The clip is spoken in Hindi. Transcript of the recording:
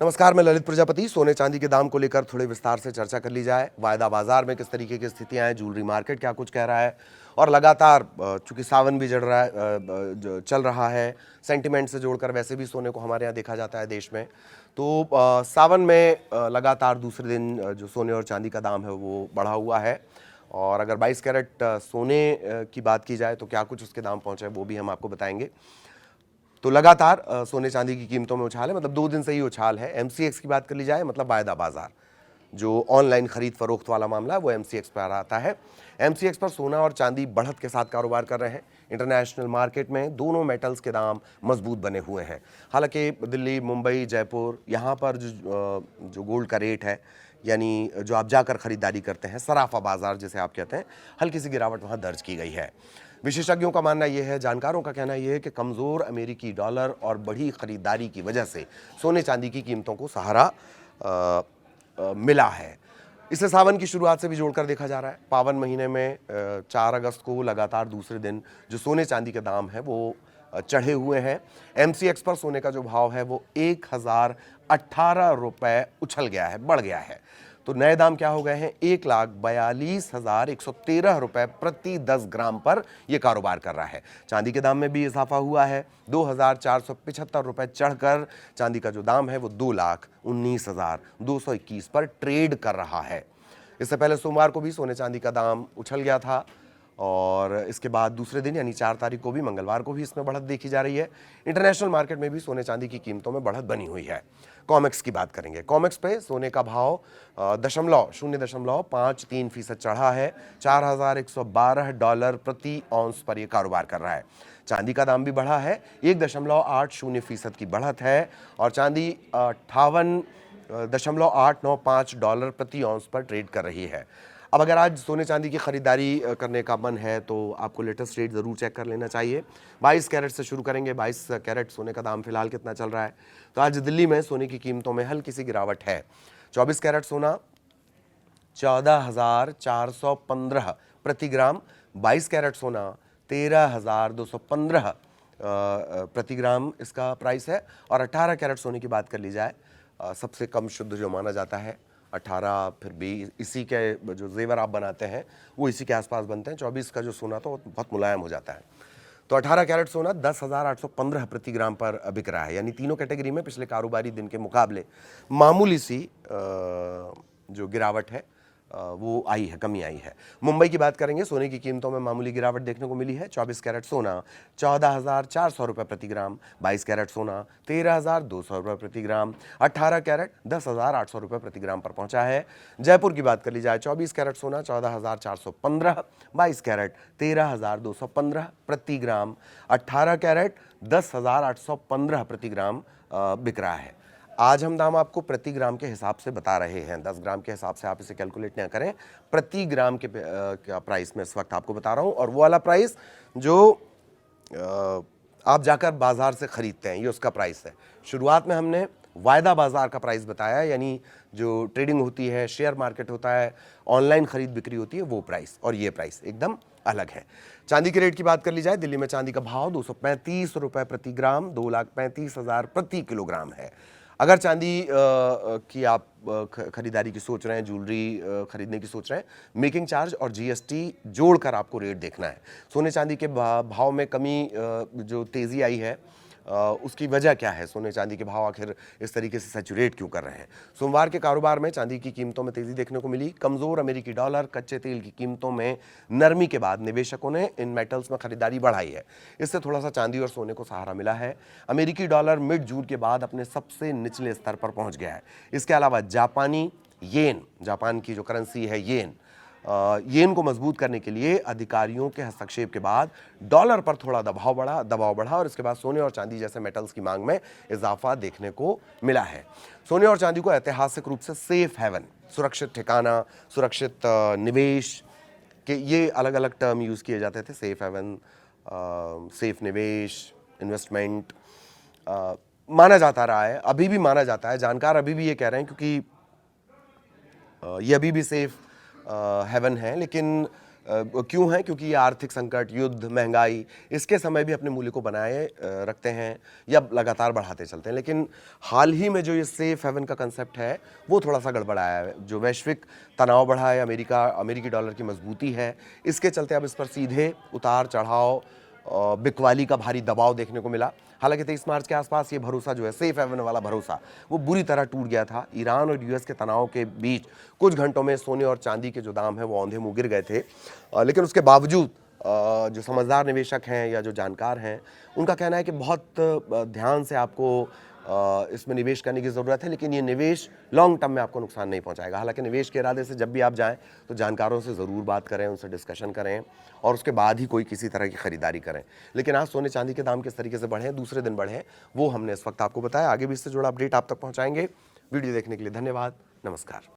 नमस्कार, मैं ललित प्रजापति। सोने चांदी के दाम को लेकर थोड़े विस्तार से चर्चा कर ली जाए। वायदा बाजार में किस तरीके की स्थितियां हैं, ज्वेलरी मार्केट क्या कुछ कह रहा है, और लगातार चूंकि सावन भी जड़ रहा है, चल रहा है, सेंटिमेंट से जोड़कर वैसे भी सोने को हमारे यहाँ देखा जाता है देश में। तो सावन में लगातार दूसरे दिन जो सोने और चांदी का दाम है वो बढ़ा हुआ है। और अगर 22 कैरेट सोने की बात की जाए तो क्या कुछ उसके दाम पहुँचे वो भी हम आपको बताएंगे। तो लगातार सोने चांदी की कीमतों में उछाल है, मतलब 2 दिन से ही उछाल है। एमसीएक्स की बात कर ली जाए, मतलब वायदा बाजार, जो ऑनलाइन खरीद फरोख्त वाला मामला है वो एमसीएक्स पर आता है। एमसीएक्स पर सोना और चांदी बढ़त के साथ कारोबार कर रहे हैं। इंटरनेशनल मार्केट में दोनों मेटल्स के दाम मजबूत बने हुए हैं। हालांकि दिल्ली, मुंबई, जयपुर, यहाँ पर जो गोल्ड का रेट है, यानी जो आप जाकर खरीदारी करते हैं, सराफा बाजार जिसे आप कहते हैं, हल्की सी गिरावट वहाँ दर्ज की गई है। विशेषज्ञों का मानना यह है, जानकारों का कहना यह है कि कमज़ोर अमेरिकी डॉलर और बढ़ी खरीदारी की वजह से सोने चांदी की कीमतों को सहारा मिला है। इसे सावन की शुरुआत से भी जोड़कर देखा जा रहा है। पावन महीने में 4 अगस्त को लगातार दूसरे दिन जो सोने चांदी के दाम है वो चढ़े हुए हैं। एमसीएक्स पर सोने का जो भाव है वो 1018 रुपये उछल गया है, बढ़ गया है। तो नए दाम क्या हो गए हैं? 1,42,113 रुपये प्रति 10 ग्राम पर यह कारोबार कर रहा है। चांदी के दाम में भी इजाफा हुआ है। 2,475 रुपये चढ़कर चांदी का जो दाम है वो 2,19,221 पर ट्रेड कर रहा है। इससे पहले सोमवार को भी सोने चांदी का दाम उछल गया था, और इसके बाद दूसरे दिन यानी 4 तारीख को भी, मंगलवार को भी इसमें बढ़त देखी जा रही है। इंटरनेशनल मार्केट में भी सोने चांदी की कीमतों में बढ़त बनी हुई है। कॉमेक्स की बात करेंगे। कॉमेक्स पे सोने का भाव 0.53% चढ़ा है। $4,112 प्रति औंस पर यह कारोबार कर रहा है। चांदी का दाम भी बढ़ा है, 1.80% की बढ़त है, और चांदी $58.895 प्रति औंस पर ट्रेड कर रही है। अब अगर आज सोने चांदी की खरीदारी करने का मन है तो आपको लेटेस्ट रेट ज़रूर चेक कर लेना चाहिए। 22 कैरेट से शुरू करेंगे। 22 कैरेट सोने का दाम फिलहाल कितना चल रहा है? तो आज दिल्ली में सोने की कीमतों में हल्की सी गिरावट है। 24 कैरेट सोना 14,415 प्रति ग्राम, 22 कैरेट सोना 13,215 प्रति ग्राम इसका प्राइस है। और 18 कैरेट सोने की बात कर ली जाए, सबसे कम शुद्ध जो माना जाता है 18, फिर भी इसी के जो जेवर आप बनाते हैं वो इसी के आसपास बनते हैं। 24 का जो सोना तो बहुत मुलायम हो जाता है। तो 18 कैरेट सोना 10,815 प्रति ग्राम पर बिक रहा है, यानी तीनों कैटेगरी में पिछले कारोबारी दिन के मुकाबले मामूली सी जो गिरावट है वो आई है, कमी आई है। मुंबई की बात करेंगे। सोने की कीमतों में मामूली गिरावट देखने को मिली है। 24 कैरेट सोना 14,400 रुपये प्रति ग्राम, 22 कैरेट सोना 13,200 रुपये प्रति ग्राम, 18 कैरेट 10,800 रुपये प्रति ग्राम पर पहुंचा है। जयपुर की बात कर ली जाए, 24 कैरेट सोना 14,415, 22 कैरेट 13,215 प्रति ग्राम, 18 कैरेट 10,815 प्रति ग्राम बिक रहा है। आज हम दाम आपको प्रति ग्राम के हिसाब से बता रहे हैं। 10 ग्राम के हिसाब से आप इसे कैलकुलेट ना करें। प्रति ग्राम के प्राइस में इस वक्त आपको बता रहा हूं, और वो वाला प्राइस जो आप जाकर बाजार से खरीदते हैं, ये उसका प्राइस है। शुरुआत में हमने वायदा बाजार का प्राइस बताया, यानी जो ट्रेडिंग होती है, शेयर मार्केट होता है, ऑनलाइन खरीद बिक्री होती है, वो प्राइस और ये प्राइस एकदम अलग है। चांदी के रेट की बात कर ली जाए, दिल्ली में चांदी का भाव 235 रुपये प्रति ग्राम, 2,35,000 प्रति किलोग्राम है। अगर चांदी की आप खरीदारी की सोच रहे हैं, ज्वेलरी खरीदने की सोच रहे हैं, मेकिंग चार्ज और जीएसटी जोड़कर आपको रेट देखना है। सोने चांदी के भाव में कमी जो तेज़ी आई है उसकी वजह क्या है? सोने चांदी के भाव आखिर इस तरीके से सैचुरेट क्यों कर रहे हैं? सोमवार के कारोबार में चांदी की कीमतों में तेजी देखने को मिली। कमजोर अमेरिकी डॉलर, कच्चे तेल की कीमतों में नरमी के बाद निवेशकों ने इन मेटल्स में खरीदारी बढ़ाई है। इससे थोड़ा सा चांदी और सोने को सहारा मिला है। अमेरिकी डॉलर मिड जून के बाद अपने सबसे निचले स्तर पर पहुंच गया है। इसके अलावा जापानी येन, जापान की जो करेंसी है येन, येन को मजबूत करने के लिए अधिकारियों के हस्तक्षेप के बाद डॉलर पर थोड़ा दबाव बढ़ा और इसके बाद सोने और चांदी जैसे मेटल्स की मांग में इजाफा देखने को मिला है। सोने और चांदी को ऐतिहासिक रूप से सेफ हेवन, सुरक्षित ठिकाना, सुरक्षित निवेश के ये अलग अलग टर्म यूज किए जाते थे। सेफ हेवन, सेफ निवेश, इन्वेस्टमेंट माना जाता रहा है, अभी भी माना जाता है। जानकार अभी भी ये कह रहे हैं क्योंकि ये अभी भी सेफ हेवन है, लेकिन क्यों है? क्योंकि ये आर्थिक संकट, युद्ध, महंगाई इसके समय भी अपने मूल्य को बनाए रखते हैं या लगातार बढ़ाते चलते हैं। लेकिन हाल ही में जो ये सेफ हेवन का कंसेप्ट है वो थोड़ा-सा गड़बड़ाया है। जो वैश्विक तनाव बढ़ा है, अमेरिकी डॉलर की मजबूती है, इसके चलते अब इस पर सीधे उतार-चढ़ाव, बिकवाली का भारी दबाव देखने को मिला। हालांकि 23 मार्च के आसपास ये भरोसा जो है, सेफ हेवन वाला भरोसा, वो बुरी तरह टूट गया था। ईरान और यूएस के तनाव के बीच कुछ घंटों में सोने और चांदी के जो दाम है वो औंधे मुंह गिर गए थे। लेकिन उसके बावजूद जो समझदार निवेशक हैं या जो जानकार हैं, उनका कहना है कि बहुत ध्यान से आपको इसमें निवेश करने की ज़रूरत है, लेकिन ये निवेश लॉन्ग टर्म में आपको नुकसान नहीं पहुंचाएगा। हालांकि निवेश के इरादे से जब भी आप जाएं तो जानकारों से ज़रूर बात करें, उनसे डिस्कशन करें और उसके बाद ही कोई किसी तरह की खरीदारी करें। लेकिन आज सोने चांदी के दाम किस तरीके से बढ़े, दूसरे दिन बढ़े, वो हमने इस वक्त आपको बताया। आगे भी इससे जुड़ा अपडेट आप तक पहुँचाएंगे। वीडियो देखने के लिए धन्यवाद। नमस्कार।